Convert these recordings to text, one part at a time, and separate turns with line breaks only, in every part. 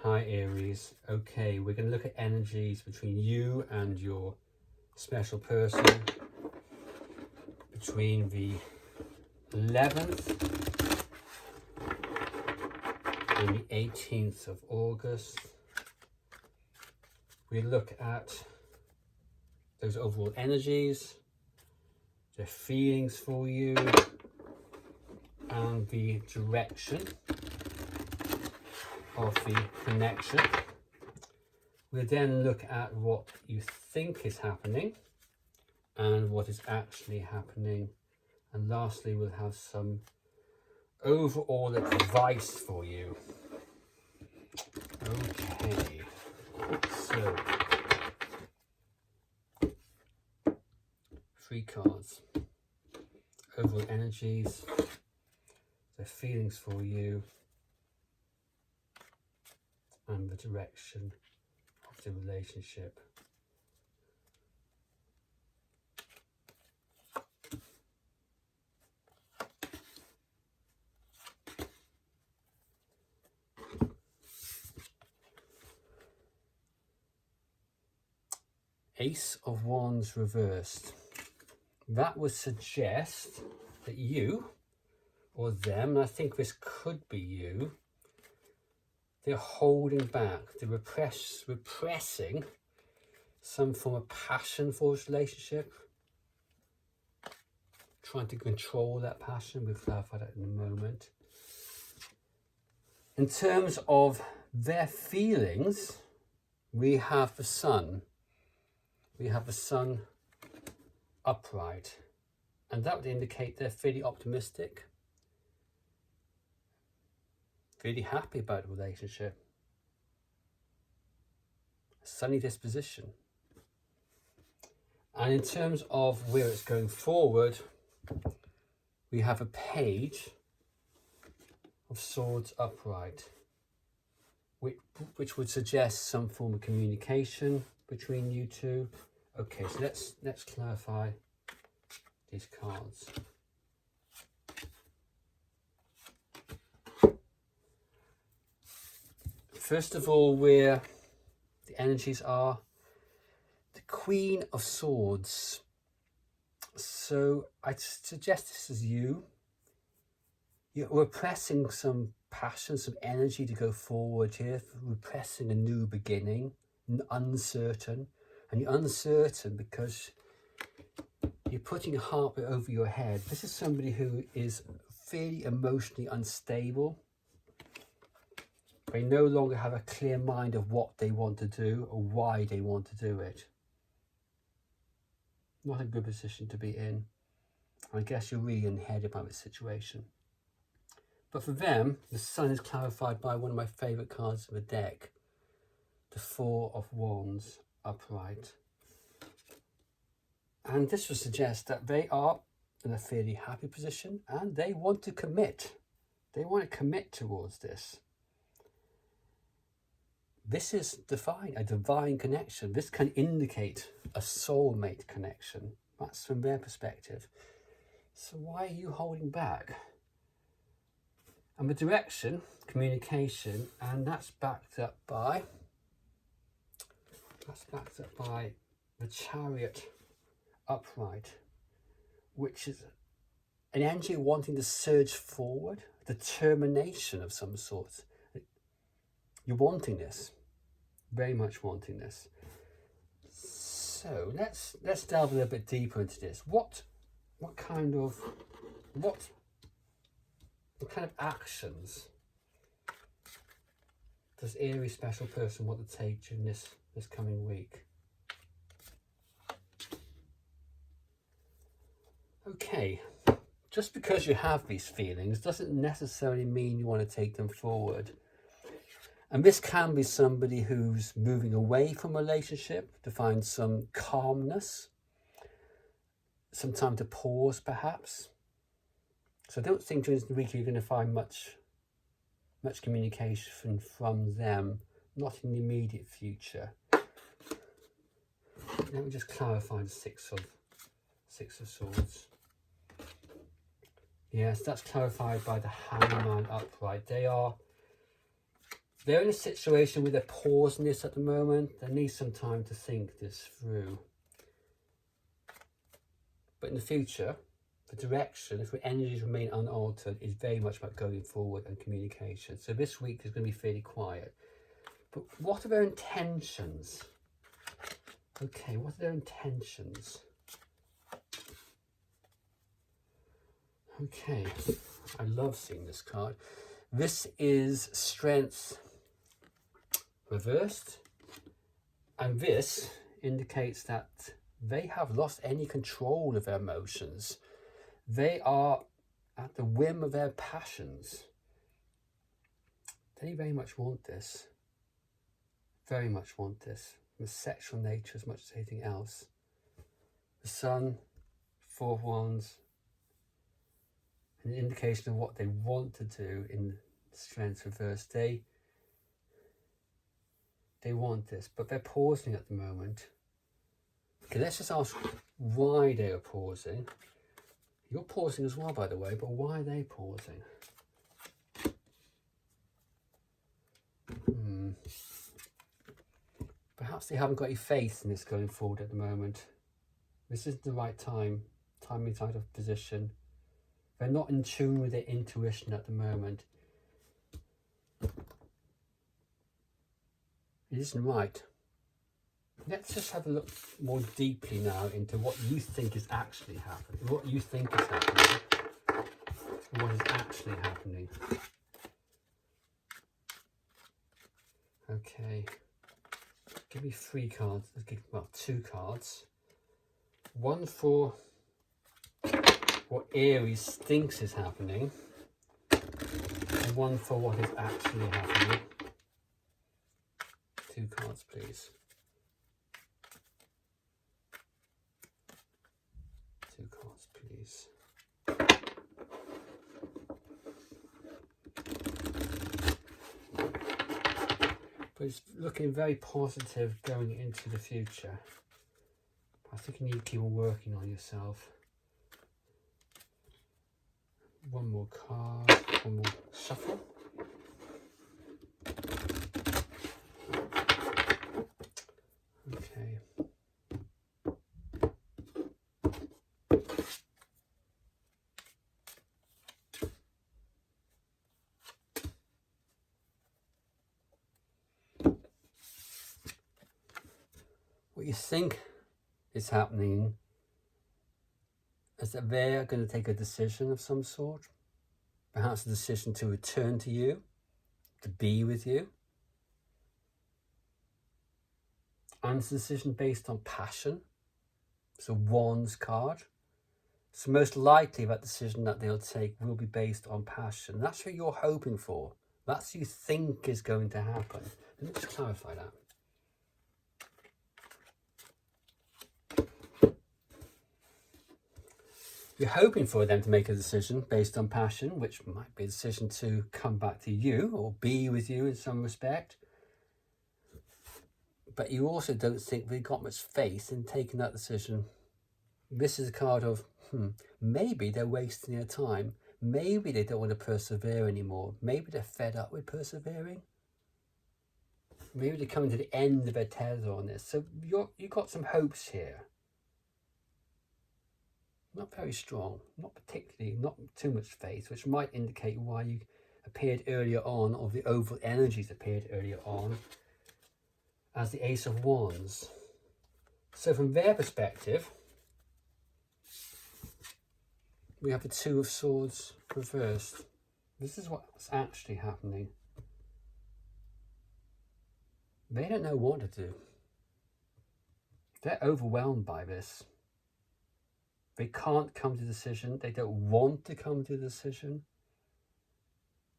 Hi Aries. Okay, we're going to look at energies between you and your special person between the 11th and the 18th of August. We look at those overall energies, their feelings for you, and the direction of the connection. We'll then look at what you think is happening and what is actually happening. And lastly, we'll have some overall advice for you. Okay, so 3 cards. Overall energies, the feelings for you, and the direction of the relationship. Ace of Wands reversed. That would suggest that you or them, and I think this could be you, they're holding back, they're repressing some form of passion for this relationship, trying to control that passion. We'll clarify that in a moment. In terms of their feelings, we have the Sun. We have the Sun upright, and that would indicate they're fairly optimistic, really happy about the relationship, a sunny disposition. And in terms of where it's going forward, we have a Page of Swords upright, which would suggest some form of communication between you two. Okay, so let's clarify these cards. First of all, where the energies are, the Queen of Swords. So I'd suggest this is you. You're repressing some passion, some energy to go forward here, repressing a new beginning, uncertain. And you're uncertain because you're putting a heart over your head. This is somebody who is fairly emotionally unstable. They no longer have a clear mind of what they want to do or why they want to do it. Not a good position to be in. I guess you're really unheaded by this situation. But for them, the Sun is clarified by one of my favourite cards of the deck, the Four of Wands upright. And this would suggest that they are in a fairly happy position and they want to commit. They want to commit towards this. This is a divine connection. This can indicate a soulmate connection. That's from their perspective. So why are you holding back? And the direction, communication, and that's backed up by the Chariot upright, which is an energy wanting to surge forward, determination of some sort. You're wanting this, very much wanting this. So let's delve a little bit deeper into this. What kind of actions does Aries special person want to take during this coming week? Okay, just because you have these feelings doesn't necessarily mean you want to take them forward. And this can be somebody who's moving away from a relationship to find some calmness, some time to pause perhaps. So I don't think during the week you're going to find much communication from them, not in the immediate future. Let me just clarify the Six of Swords. Yes, that's clarified by the Hangman upright. They are They're in a situation where they're pausing this at the moment. They need some time to think this through. But in the future, the direction, if the energies remain unaltered, is very much about going forward and communication. So this week is going to be fairly quiet. But what are their intentions? Okay, what are their intentions? Okay, I love seeing this card. This is Strength reversed, and this indicates that they have lost any control of their emotions. They are at the whim of their passions. They very much want this. Very much want this. The sexual nature as much as anything else. The Sun, Four of Wands, an indication of what they want to do in Strength reversed. They want this, but they're pausing at the moment. Okay, let's just ask why they are pausing. You're pausing as well, by the way, but why are they pausing? Perhaps they haven't got any faith in this going forward at the moment. This isn't the right timing out of position. They're not in tune with their intuition at the moment. It isn't right. Let's just have a look more deeply now into what you think is actually happening. What you think is happening. And what is actually happening. Okay. Give me 3 cards. Let's give, well, 2 cards. One for what Aries thinks is happening. And one for what is actually happening. 2 cards, please. 2 cards, please. But it's looking very positive going into the future. I think you need to keep on working on yourself. One more card, one more shuffle. Okay. What you think is happening is that they're going to take a decision of some sort. Perhaps a decision to return to you, to be with you. And it's a decision based on passion. It's a Wands card. So most likely that decision that they'll take will be based on passion. That's what you're hoping for. That's what you think is going to happen. Let me just clarify that. You're hoping for them to make a decision based on passion, which might be a decision to come back to you or be with you in some respect. But you also don't think they've got much faith in taking that decision. This is a card of, maybe they're wasting their time. Maybe they don't want to persevere anymore. Maybe they're fed up with persevering. Maybe they're coming to the end of their tether on this. So you've got some hopes here. Not very strong, not particularly, not too much faith, which might indicate why you appeared earlier on, or the overall energies appeared earlier on, as the Ace of Wands. So from their perspective, we have the Two of Swords reversed. This is what's actually happening. They don't know what to do. They're overwhelmed by this. They can't come to a decision. They don't want to come to a decision.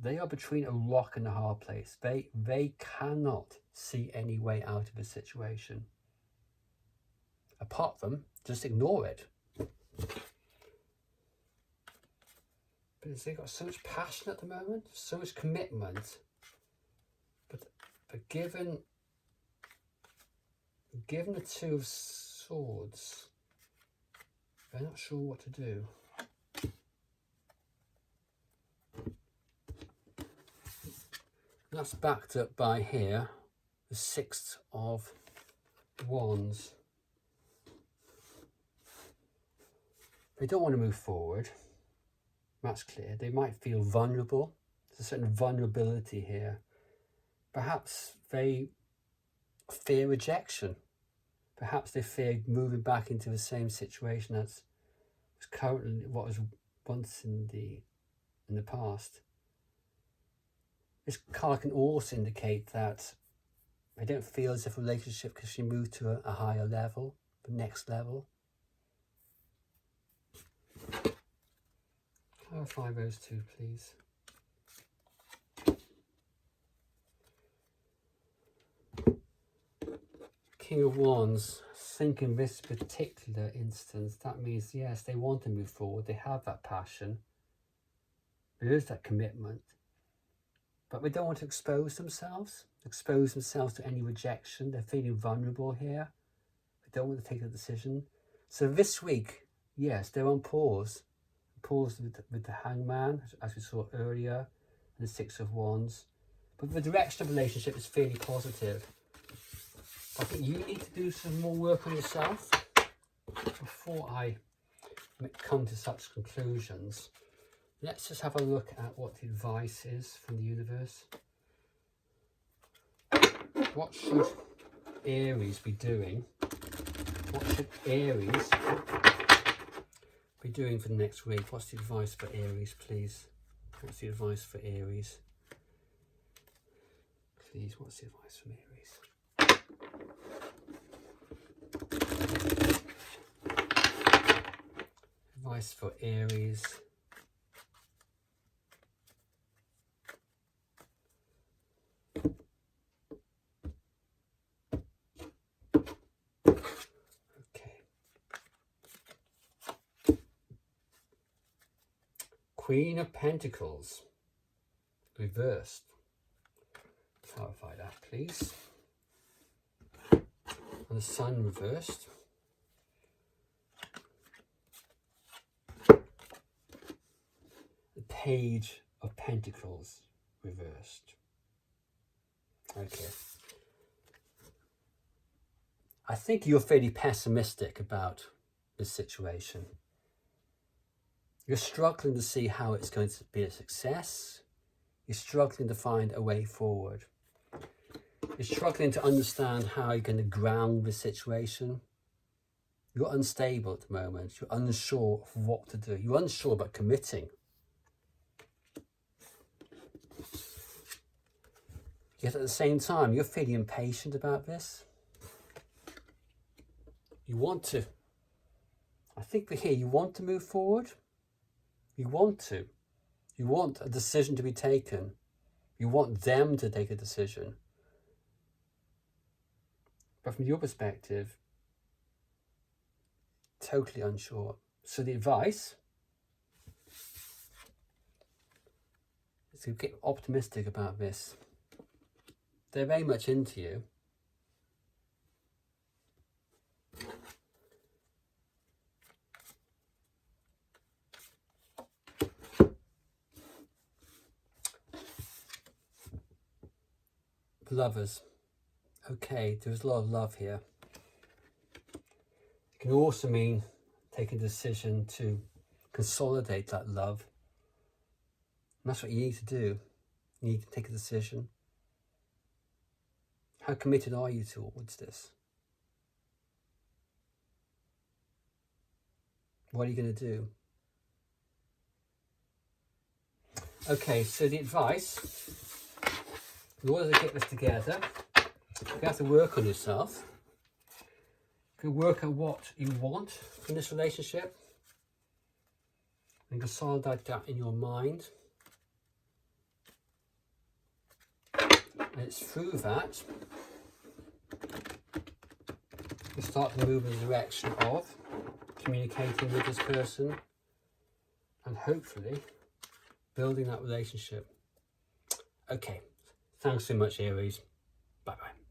They are between a rock and a hard place. They cannot see any way out of the situation. Apart from just ignore it. But they've got so much passion at the moment, so much commitment. But given the Two of Swords, they're not sure what to do. That's backed up by here, the Six of Wands. They don't want to move forward. That's clear. They might feel vulnerable. There's a certain vulnerability here. Perhaps they fear rejection. Perhaps they fear moving back into the same situation as currently what was once in the past. This card can also indicate that they don't feel as if a relationship can actually move to a higher level, the next level. Clarify those two, please. King of Wands, I think in this particular instance, that means, yes, they want to move forward. They have that passion. There is that commitment. But they don't want to expose themselves to any rejection. They're feeling vulnerable here. They don't want to take a decision. So this week, yes, they're on pause. Pause with the Hangman, as we saw earlier, and the Six of Wands. But the direction of the relationship is fairly positive. I think you need to do some more work on yourself before I come to such conclusions. Let's just have a look at what the advice is from the universe. What should Aries be doing? What should Aries be doing for the next week? What's the advice for Aries, please? What's the advice for Aries? Please, what's the advice from Aries? Advice for Aries. Queen of Pentacles, reversed. Clarify that, please. And the Sun reversed. The Page of Pentacles reversed. Okay. I think you're fairly pessimistic about this situation. You're struggling to see how it's going to be a success. You're struggling to find a way forward. You're struggling to understand how you're going to ground the situation. You're unstable at the moment. You're unsure of what to do. You're unsure about committing. Yet at the same time, you're feeling impatient about this. You want to, I think here, you want to move forward. You want to. You want a decision to be taken. You want them to take a decision. But from your perspective, totally unsure. So the advice is to get optimistic about this. They're very much into you. Lovers. Okay, there's a lot of love here. It can also mean taking a decision to consolidate that love. And that's what you need to do. You need to take a decision. How committed are you towards this? What are you going to do? Okay, so the advice, in order to get this together, you have to work on yourself. You can work on what you want from this relationship and consolidate that in your mind. And it's through that you start to move in the direction of communicating with this person and hopefully building that relationship. Okay, thanks so much, Aries. Bye-bye.